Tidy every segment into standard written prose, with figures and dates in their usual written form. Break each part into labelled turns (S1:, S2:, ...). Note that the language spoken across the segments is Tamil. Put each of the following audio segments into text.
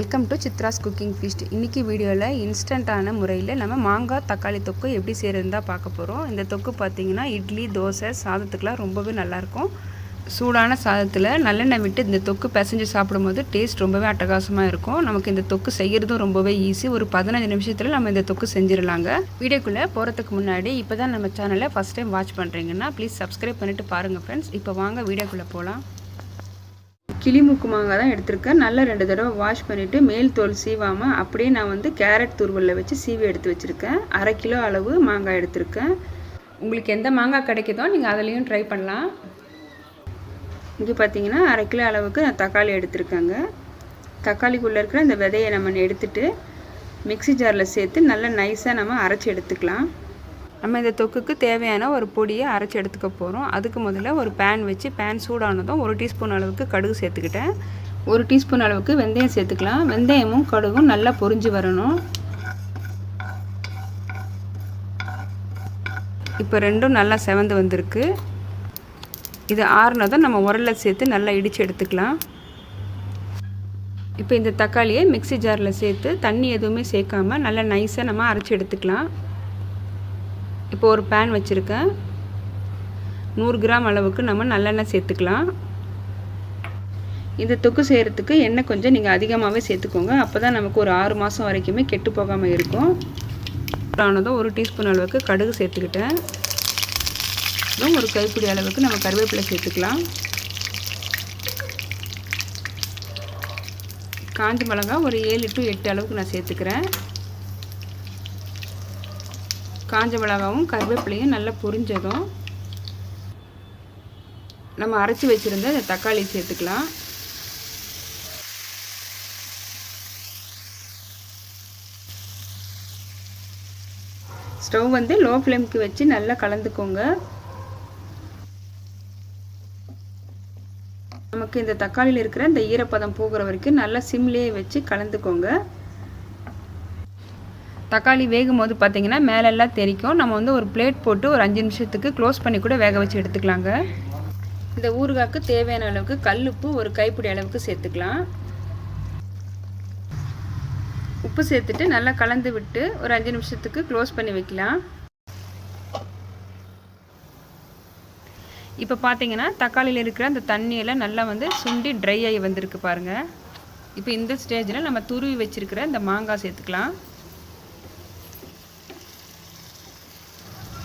S1: Welcome to Chitra's cooking feast. இன்றைக்கி வீடியோவில் இன்ஸ்டண்ட்டான முறையில் நம்ம மாங்காய் தக்காளி தொக்கு எப்படி செய்கிறதுன்னு தான் பார்க்க போகிறோம். இந்த தொக்கு பார்த்திங்கன்னா இட்லி, தோசை, சாதத்துக்கெலாம் ரொம்பவே நல்லாயிருக்கும். சூடான சாதத்தில் நல்லெண்ணெய் விட்டு இந்த தொக்கு பிசைஞ்சு சாப்பிடும்போது டேஸ்ட் ரொம்பவே அட்டகாசமாக இருக்கும். நமக்கு இந்த தொக்கு செய்கிறதும் ரொம்பவே ஈஸி. ஒரு 15 நிமிஷத்தில் நம்ம இந்த தொக்கு செஞ்சிடலாங்க. வீடியோக்குள்ளே போகிறதுக்கு முன்னாடி இப்போ தான் நம்ம சேனலை ஃபஸ்ட் டைம் வாட்ச் பண்ணுறீங்கன்னா ப்ளீஸ் சப்ஸ்கிரைப் பண்ணிவிட்டு பாருங்கள் ஃப்ரெண்ட்ஸ். இப்போ வாங்க வீடியோக்குள்ளே போகலாம். கிளிமூக்கு மாங்காய் தான் எடுத்திருக்கேன். நல்லா 2 தடவை வாஷ் பண்ணிவிட்டு மேல் தோல் சீவாமல் அப்படியே நான் கேரட் துருவலில் வச்சு சீவி எடுத்து வச்சுருக்கேன். 1/2 கிலோ அளவு மாங்காய் எடுத்திருக்கேன். உங்களுக்கு எந்த மாங்காய் கிடைக்குதோ நீங்கள் அதுலேயும் ட்ரை பண்ணலாம். இங்கே பார்த்தீங்கன்னா 1/2 கிலோ அளவுக்கு நான் தக்காளி எடுத்திருக்கேங்க. தக்காளிக்குள்ளே இருக்கிற இந்த விதையை நம்ம எடுத்துகிட்டு மிக்ஸி ஜாரில் சேர்த்து நல்லா நைஸாக நம்ம அரைச்சி எடுத்துக்கலாம். நம்ம இந்த தொக்குக்கு தேவையான ஒரு பொடியை அரைச்சி எடுத்துக்க போகிறோம். அதுக்கு முதல்ல ஒரு பேன் வச்சு பேன் சூடானதும் 1 டீஸ்பூன் அளவுக்கு கடுகு சேர்த்துக்கிட்டேன். 1 டீஸ்பூன் அளவுக்கு வெந்தயம் சேர்த்துக்கலாம். வெந்தயமும் கடுகும் நல்லா பொரிஞ்சு வரணும். இப்போ ரெண்டும் நல்லா செவந்து வந்திருக்கு. இது ஆறுனதும் நம்ம உரலில் சேர்த்து நல்லா இடித்து எடுத்துக்கலாம். இப்போ இந்த தக்காளியை மிக்ஸி ஜாரில் சேர்த்து தண்ணி எதுவுமே சேர்க்காமல் நல்லா நைஸாக நம்ம அரைச்சி எடுத்துக்கலாம். இப்போ ஒரு பேன் வச்சுருக்கேன். 100 கிராம் அளவுக்கு நம்ம நல்லெண்ணெய் சேர்த்துக்கலாம். இந்த தொக்கு செய்கிறதுக்கு எண்ணெய் கொஞ்சம் நீங்கள் அதிகமாகவே சேர்த்துக்கோங்க. அப்போ தான் நமக்கு ஒரு 6 மாதம் வரைக்குமே கெட்டு போகாமல் இருக்கும். ஆனதும் 1 டீஸ்பூன் அளவுக்கு கடுகு சேர்த்துக்கிட்டேன். ஒரு கைப்பிடி அளவுக்கு நம்ம கருவேப்பிலை சேர்த்துக்கலாம். காஞ்ச மிளகாய் ஒரு 7 to 8 அளவுக்கு நான் சேர்த்துக்கிறேன். காஞ்ச மிளகாவும் கருவேப்பிலையும் நல்லா பொரிஞ்சதும் நம்ம அரைச்சி வச்சுருந்த இந்த தக்காளி சேர்த்துக்கலாம். ஸ்டவ் லோ ஃப்ளேமுக்கு வச்சு நல்லா கலந்துக்கோங்க. நமக்கு இந்த தக்காளியில் இருக்கிற இந்த ஈரப்பதம் போகிற வரைக்கும் நல்லா சிம்லேயே வச்சு கலந்துக்கோங்க. தக்காளி வேகும் போது பார்த்திங்கன்னா மேலெல்லாம் தெரிக்கும். நம்ம ஒரு பிளேட் போட்டு ஒரு 5 நிமிஷத்துக்கு க்ளோஸ் பண்ணி கூட வேக வச்சு எடுத்துக்கலாங்க. இந்த ஊறுகாய்க்கு தேவையான அளவுக்கு கல்லுப்பு ஒரு கைப்பிடி அளவுக்கு சேர்த்துக்கலாம். உப்பு சேர்த்துட்டு நல்லா கலந்து விட்டு ஒரு 5 நிமிஷத்துக்கு க்ளோஸ் பண்ணி வைக்கலாம். இப்போ பார்த்தீங்கன்னா தக்காளியில் இருக்கிற அந்த தண்ணியெல்லாம் நல்லா சுண்டி ட்ரை ஆகி வந்திருக்கு பாருங்கள். இப்போ இந்த ஸ்டேஜில் நம்ம துருவி வச்சுருக்கிற இந்த மாங்காய் சேர்த்துக்கலாம்.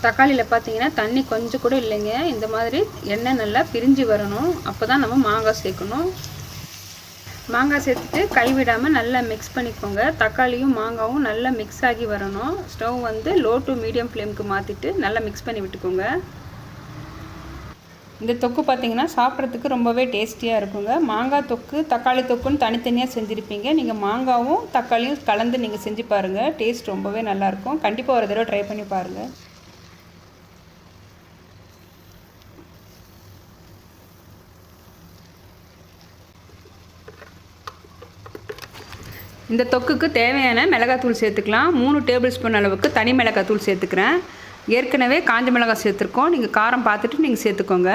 S1: தக்காளியில் பார்த்தீங்கன்னா தண்ணி கொஞ்சம் கூட இல்லைங்க. இந்த மாதிரி எண்ணெய் நல்லா பிரிஞ்சு வரணும். அப்போ தான் நம்ம மாங்காய் சேர்க்கணும். மாங்காய் சேர்த்துட்டு கைவிடாமல் நல்லா மிக்ஸ் பண்ணிக்கோங்க. தக்காளியும் மாங்காயும் நல்லா மிக்ஸ் ஆகி வரணும். ஸ்டவ் லோ டு மீடியம் ஃப்ளேமுக்கு மாற்றிட்டு நல்லா மிக்ஸ் பண்ணி விட்டுக்கோங்க. இந்த தொக்கு பார்த்திங்கன்னா சாப்பிட்றதுக்கு ரொம்பவே டேஸ்டியாக இருக்குங்க. மாங்காய் தொக்கு தக்காளி தொக்குன்னு தனித்தனியாக செஞ்சுருப்பீங்க. நீங்கள் மாங்காவும் தக்காளியும் கலந்து நீங்கள் செஞ்சு பாருங்கள். டேஸ்ட் ரொம்பவே நல்லாயிருக்கும். கண்டிப்பாக ஒரு தடவை ட்ரை பண்ணி பாருங்கள். இந்த தொக்குக்கு தேவையான மிளகாத்தூள் சேர்த்துக்கலாம். 3 டேபிள் ஸ்பூன் அளவுக்கு தனி மிளகாத்தூள் சேர்த்துக்கிறேன். ஏற்கனவே காஞ்ச மிளகாய் சேர்த்துருக்கோம். நீங்கள் காரம் பார்த்துட்டு நீங்கள் சேர்த்துக்கோங்க.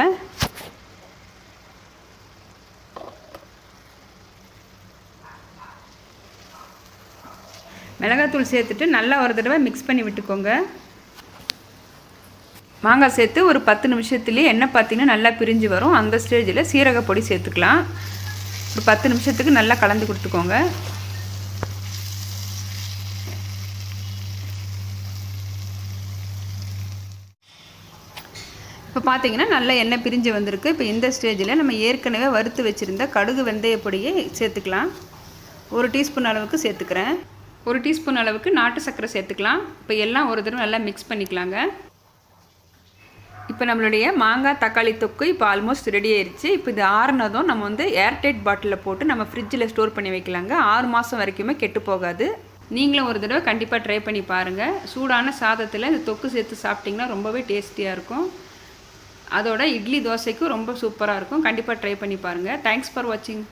S1: மிளகாத்தூள் சேர்த்துட்டு நல்லா ஒரு தடவை மிக்ஸ் பண்ணி விட்டுக்கோங்க. மாங்காய் சேர்த்து ஒரு 10 நிமிஷத்துலேயே எண்ணெய் பார்த்தீங்கன்னா நல்லா பிரிஞ்சு வரும். அந்த ஸ்டேஜில் சீரக பொடி சேர்த்துக்கலாம். ஒரு 10 நிமிஷத்துக்கு நல்லா கலந்து கொடுத்துக்கோங்க. இப்போ பார்த்தீங்கன்னா நல்லா எண்ணெய் பிரிஞ்சு வந்திருக்கு. இப்போ இந்த ஸ்டேஜில் நம்ம ஏற்கனவே வறுத்து வச்சுருந்த கடுகு வெந்தய பொடியை சேர்த்துக்கலாம். 1 டீஸ்பூன் அளவுக்கு சேர்த்துக்கிறேன். 1 டீஸ்பூன் அளவுக்கு நாட்டு சர்க்கரை சேர்த்துக்கலாம். இப்போ எல்லாம் ஒரு தடவை நல்லா மிக்ஸ் பண்ணிக்கலாங்க. இப்போ நம்மளுடைய மாங்காய் தக்காளி தொக்கு இப்போ ஆல்மோஸ்ட் ரெடி ஆயிடுச்சு. இப்போ இது ஆறுனதும் நம்ம ஏர்டைட் பாட்டிலில் போட்டு நம்ம ஃப்ரிட்ஜில் ஸ்டோர் பண்ணி வைக்கலாங்க. 6 மாதம் வரைக்குமே கெட்டு போகாது. நீங்களும் ஒரு தடவை கண்டிப்பாக ட்ரை பண்ணி பாருங்கள். சூடான சாதத்தில் இந்த தொக்கு சேர்த்து சாப்பிட்டிங்கன்னா ரொம்பவே டேஸ்டியாக இருக்கும். அதோட இட்லி தோசைக்கும் ரொம்ப சூப்பராக இருக்கும். கண்டிப்பாக ட்ரை பண்ணி பாருங்கள். தேங்க்ஸ் ஃபார் வாட்சிங்.